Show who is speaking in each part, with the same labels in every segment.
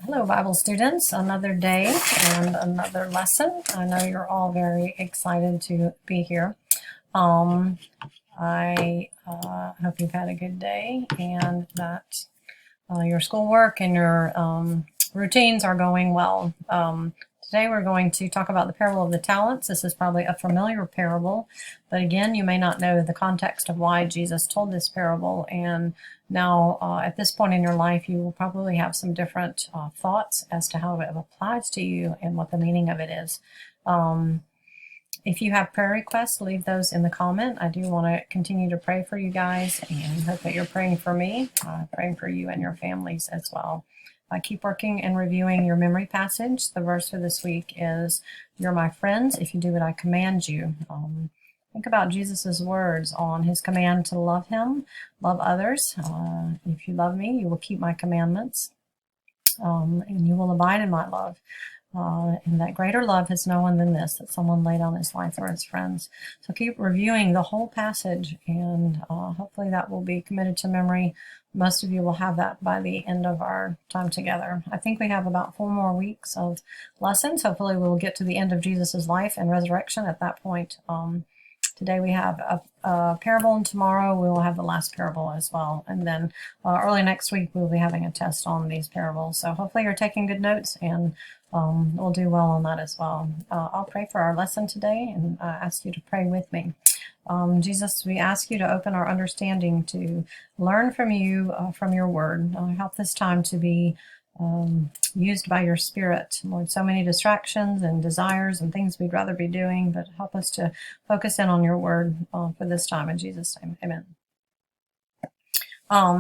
Speaker 1: Hello, Bible students. Another day and another lesson. I know you're all very excited to be here. I hope you've had a good day and that your schoolwork and your routines are going well. Today we're going to talk about the parable of the talents. This is probably a familiar parable, but again, you may not know the context of why Jesus told this parable. And now, at this point in your life, you will probably have some different thoughts as to how it applies to you and what the meaning of it is. If you have prayer requests, leave those in the comment. I do want to continue to pray for you guys and hope that you're praying for me, praying for you and your families as well. Keep working and reviewing your memory passage. The verse for this week is, "You're my friends if you do what I command you." Think about Jesus' words on his command to love him, love others. If you love me, you will keep my commandments, and you will abide in my love. And that greater love has no one than this, that someone laid down his life for his friends. So keep reviewing the whole passage, and hopefully that will be committed to memory. Most of you will have that by the end of our time together. I think we have about 4 more weeks of lessons. Hopefully we'll get to the end of Jesus's life and resurrection at that point. Today we have a parable, and tomorrow we will have the last parable as well. And then early next week we'll be having a test on these parables. So hopefully you're taking good notes, and we'll do well on that as well. I'll pray for our lesson today and ask you to pray with me. Jesus, we ask you to open our understanding to learn from you, from your word. Help this time to be used by your Spirit. Lord, so many distractions and desires and things we'd rather be doing, but help us to focus in on your word for this time. In Jesus' name, amen.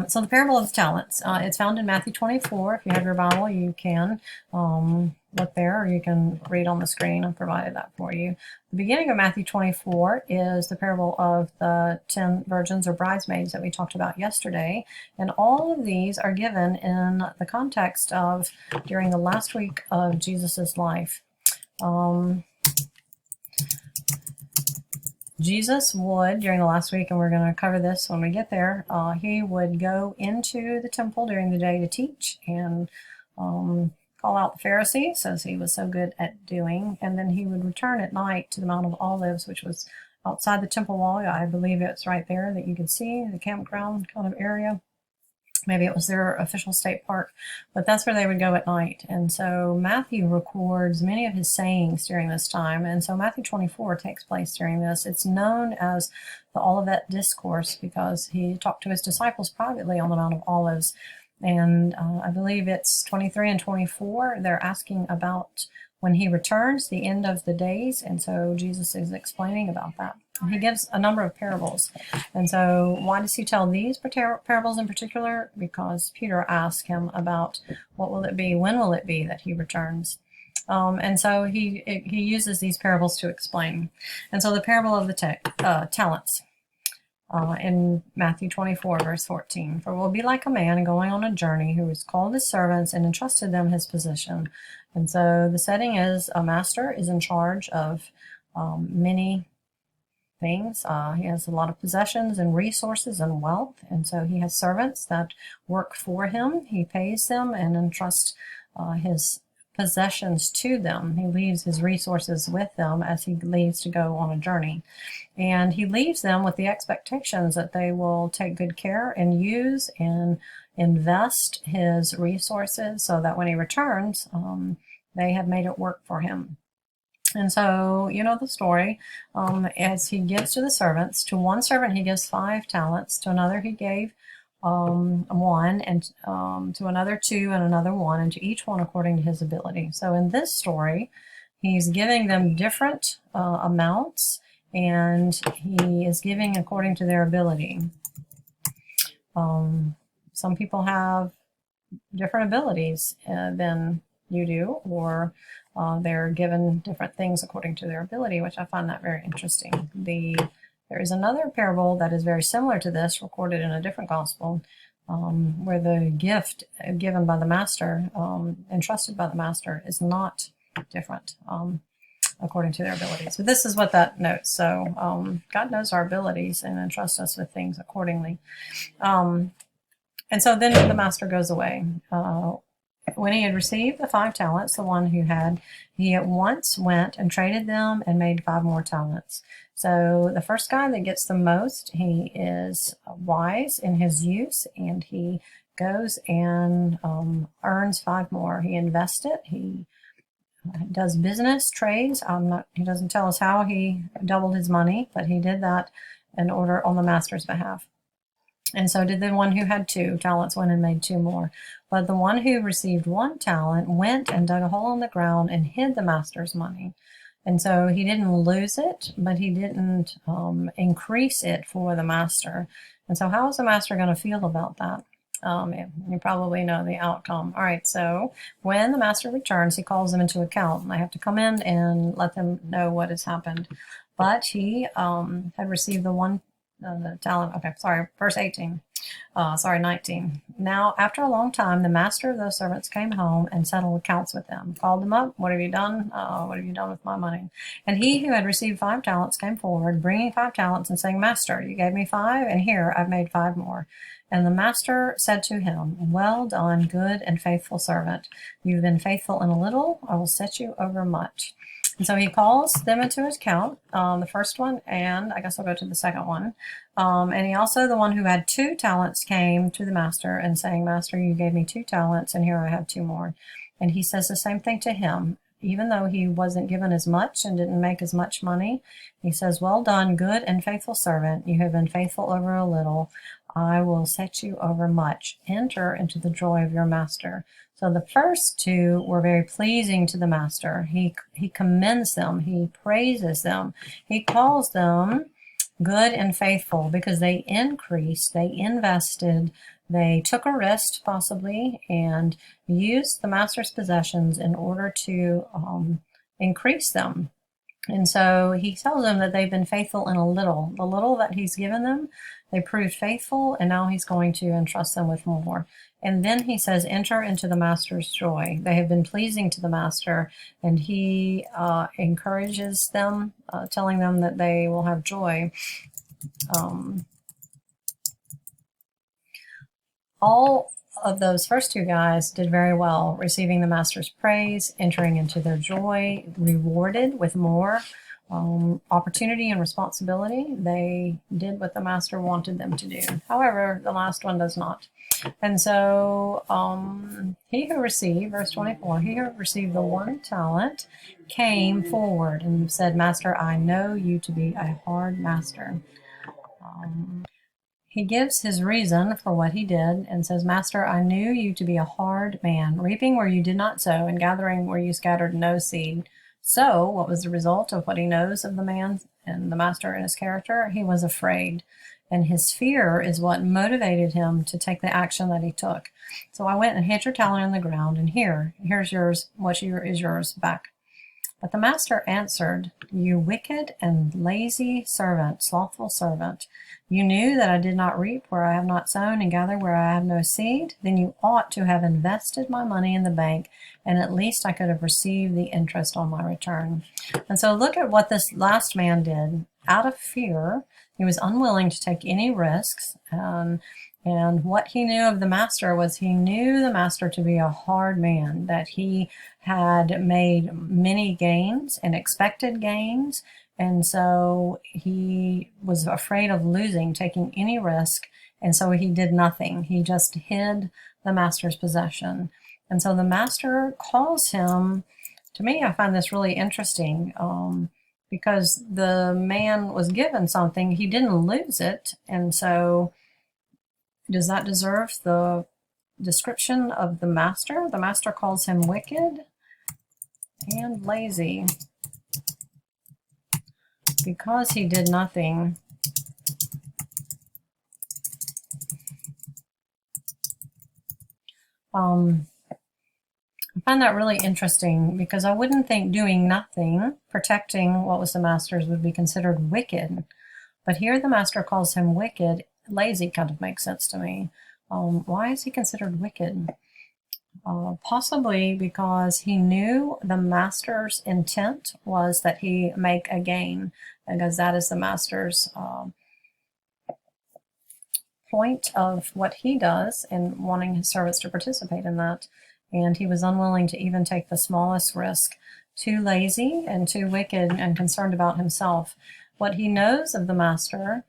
Speaker 1: So the parable of the talents, it's found in Matthew 24. If you have your Bible, you can look there, or you can read on the screen. I've provided that for you. The beginning of Matthew 24 is the parable of the 10 virgins or bridesmaids that we talked about yesterday. And all of these are given in the context of during the last week of Jesus's life. Jesus would, during the last week, and we're going to cover this when we get there, he would go into the temple during the day to teach and call out the Pharisees, as he was so good at doing. And then he would return at night to the Mount of Olives, which was outside the temple wall. I believe it's right there that you can see, the campground kind of area. Maybe it was their official state park, but that's where they would go at night. And so Matthew records many of his sayings during this time. And so Matthew 24 takes place during this. It's known as the Olivet Discourse because he talked to his disciples privately on the Mount of Olives. And I believe it's 23 and 24. They're asking about when he returns, the end of the days. And so Jesus is explaining about that. He gives a number of parables. And so why does he tell these parables in particular? Because Peter asked him about what will it be, when will it be that he returns? And so he uses these parables to explain. And so the parable of the talents in Matthew 24, verse 14. "For it will be like a man going on a journey who has called his servants and entrusted them his position." And so the setting is a master is in charge of many things. He has a lot of possessions and resources and wealth, and so he has servants that work for him. He pays them and entrusts his possessions to them. He leaves his resources with them as he leaves to go on a journey. And he leaves them with the expectations that they will take good care and use and invest his resources so that when he returns, they have made it work for him. And so, you know the story. As he gives to the servants, to one servant he gives 5 talents, to another he gave 1, and to another 2, and another 1, and to each one according to his ability. So in this story, he's giving them different amounts, and he is giving according to their ability. Some people have different abilities than you do, or they're given different things according to their ability, which I find that very interesting. There is another parable that is very similar to this, recorded in a different gospel, where the gift given by the master, entrusted by the master, is not different according to their abilities. So this is what that notes. So God knows our abilities and entrusts us with things accordingly. And so then the master goes away. when he had received the 5 talents, the one who had, he at once went and traded them and made 5 more talents. So the first guy that gets the most, he is wise in his use, and he goes and earns 5 more. He invests it. He does business trades. He doesn't tell us how he doubled his money, but he did that in order on the master's behalf. And so did the one who had 2 talents, went and made 2 more. But the one who received 1 talent went and dug a hole in the ground and hid the master's money. And so he didn't lose it, but he didn't increase it for the master. And so how is the master going to feel about that? You probably know the outcome. All right, so when the master returns, he calls them into account. And I have to come in and let them know what has happened. But he had received the talent. Okay, sorry, verse 18. 19. Now, after a long time, the master of those servants came home and settled accounts with them. Called them up. What have you done? What have you done with my money? And he who had received 5 talents came forward, bringing 5 talents and saying, Master, you gave me 5, and here I've made 5 more. And the master said to him, Well done, good and faithful servant. You've been faithful in a little. I will set you over much. And so he calls them into account, the first one, and I guess I'll go to the second one. And he also, the one who had 2 talents, came to the master and saying, Master, you gave me 2 talents, and here I have 2 more. And he says the same thing to him. Even though he wasn't given as much and didn't make as much money, he says, Well done, good and faithful servant. You have been faithful over a little. I will set you over much. Enter into the joy of your master. So the first 2 were very pleasing to the master. He commends them. He praises them. He calls them good and faithful because they increased, they invested, they took a risk possibly, and used the master's possessions in order to increase them. And so he tells them that they've been faithful in a little. The little that he's given them, they proved faithful, and now he's going to entrust them with more. And then he says, enter into the master's joy. They have been pleasing to the master, and he encourages them, telling them that they will have joy. All of those first 2 guys did very well, receiving the master's praise, entering into their joy, rewarded with more opportunity and responsibility. They did what the master wanted them to do. However, the last one does not. And so he who received, verse 24, he who received the 1 talent came forward and said, Master, I know you to be a hard master. He gives his reason for what he did and says, Master, I knew you to be a hard man, reaping where you did not sow and gathering where you scattered no seed. So what was the result of what he knows of the man and the master and his character? He was afraid. And his fear is what motivated him to take the action that he took. So I went and hid your talent in the ground, and here's yours, what is yours back. But the master answered, You wicked and lazy servant, slothful servant, you knew that I did not reap where I have not sown and gather where I have no seed? Then you ought to have invested my money in the bank, and at least I could have received the interest on my return. And so look at what this last man did. Out of fear, he was unwilling to take any risks. And what he knew of the master was he knew the master to be a hard man, that he had made many gains and expected gains. And so he was afraid of losing, taking any risk. And so he did nothing. He just hid the master's possession. And so the master calls him, to me, I find this really interesting, because the man was given something, he didn't lose it. And so does that deserve the description of the master? The master calls him wicked and lazy because he did nothing. I find that really interesting because I wouldn't think doing nothing, protecting what was the master's, would be considered wicked. But here the master calls him wicked. Lazy kind of makes sense to me. Why is he considered wicked? Possibly because he knew the master's intent was that he make a gain, because that is the master's point of what he does in wanting his servants to participate in that. and he was unwilling to even take the smallest risk, too lazy and too wicked and concerned about himself. What he knows of the master,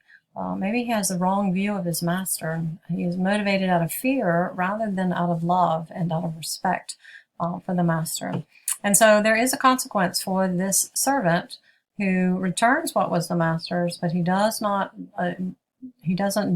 Speaker 1: maybe he has the wrong view of his master. He is motivated out of fear rather than out of love and out of respect for the master. And so there is a consequence for this servant who returns what was the master's, but he doesn't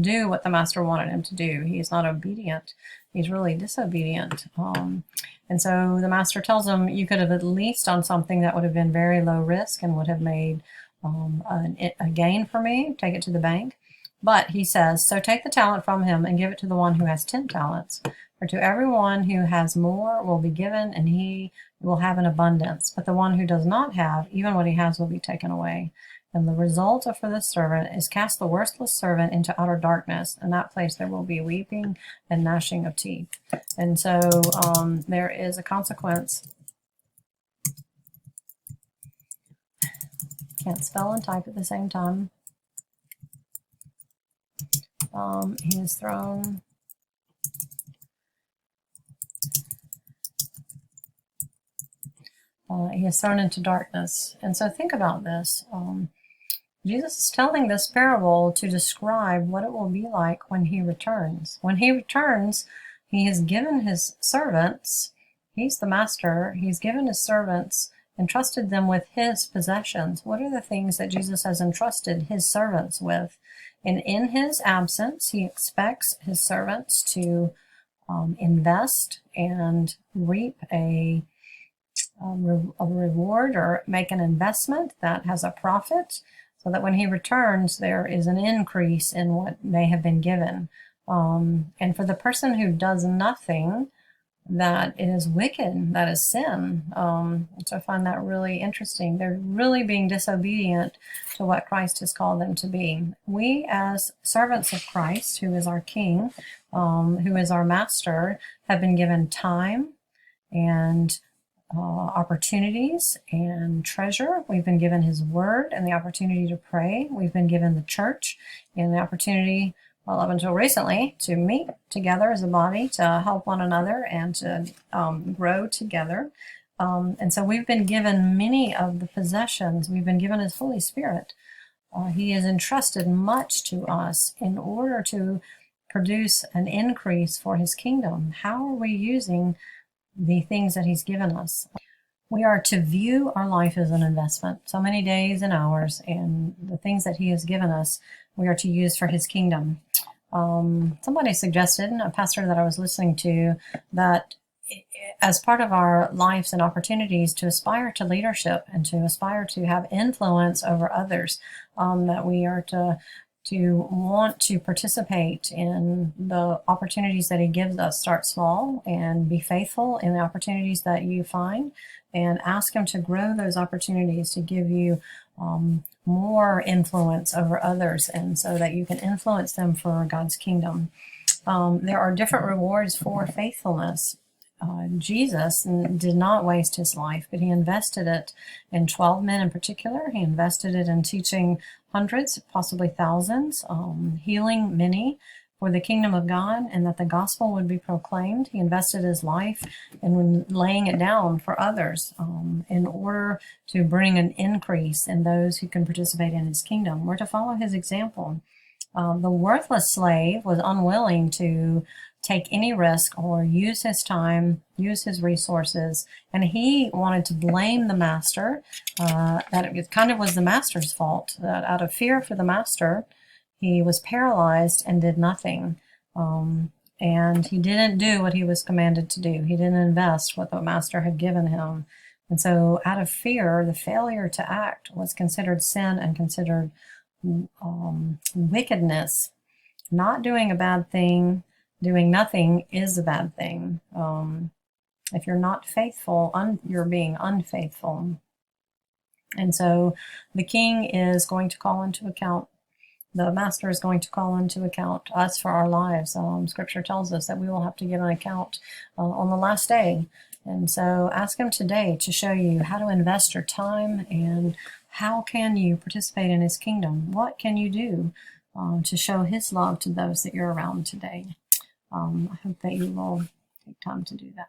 Speaker 1: do what the master wanted him to do. He is not obedient. He's really disobedient. And so the master tells him, you could have at least done something that would have been very low risk and would have made a gain for me. Take it to the bank. But he says, so take the talent from him and give it to the one who has 10 talents. For to everyone who has more will be given, and he will have an abundance. But the one who does not have, even what he has will be taken away. And the result for this servant is cast the worthless servant into utter darkness. In that place there will be weeping and gnashing of teeth. And so there is a consequence. Can't spell and type at the same time. He is thrown. He is thrown into darkness. And so think about this. Jesus is telling this parable to describe what it will be like when he returns. When he returns, he has given his servants, he's the master, he's given his servants, entrusted them with his possessions. What are the things that Jesus has entrusted his servants with? And in his absence, he expects his servants to invest and reap a reward or make an investment that has a profit, so that when he returns, there is an increase in what may have been given. And for the person who does nothing, that is wicked, that is sin. So I find that really interesting. They're really being disobedient to what Christ has called them to be. We, as servants of Christ, who is our King, who is our Master, have been given time and opportunities and treasure. We've been given his word and the opportunity to pray. We've been given the church and the opportunity, well, up until recently, to meet together as a body, to help one another and to grow together. And so we've been given many of the possessions. We've been given his Holy Spirit. He has entrusted much to us in order to produce an increase for his kingdom. How are we using the things that he's given us? We are to view our life as an investment. So many days and hours, and the things that he has given us, we are to use for his kingdom. Somebody suggested, a pastor that I was listening to, that as part of our lives and opportunities to aspire to leadership and to aspire to have influence over others, that we are to want to participate in the opportunities that he gives us. Start small and be faithful in the opportunities that you find, and ask him to grow those opportunities to give you more influence over others, and so that you can influence them for God's kingdom. There are different rewards for faithfulness. Jesus did not waste his life, but he invested it in 12 men in particular. He invested it in teaching hundreds, possibly thousands, healing many for the kingdom of God, and that the gospel would be proclaimed. He invested his life in laying it down for others in order to bring an increase in those who can participate in his kingdom. We're to follow his example. The worthless slave was unwilling to take any risk or use his time, use his resources, and he wanted to blame the master, that it kind of was the master's fault, that out of fear for the master, he was paralyzed and did nothing. And he didn't do what he was commanded to do. He didn't invest what the master had given him. And so out of fear, the failure to act was considered sin and considered wickedness. Not doing a bad thing, doing nothing is a bad thing. If you're not faithful, you're being unfaithful. And so the king is going to call into account, the master is going to call into account us for our lives. Scripture tells us that we will have to give an account on the last day. And so ask him today to show you how to invest your time, and how can you participate in his kingdom? What can you do to show his love to those that you're around today? I hope that you will take time to do that.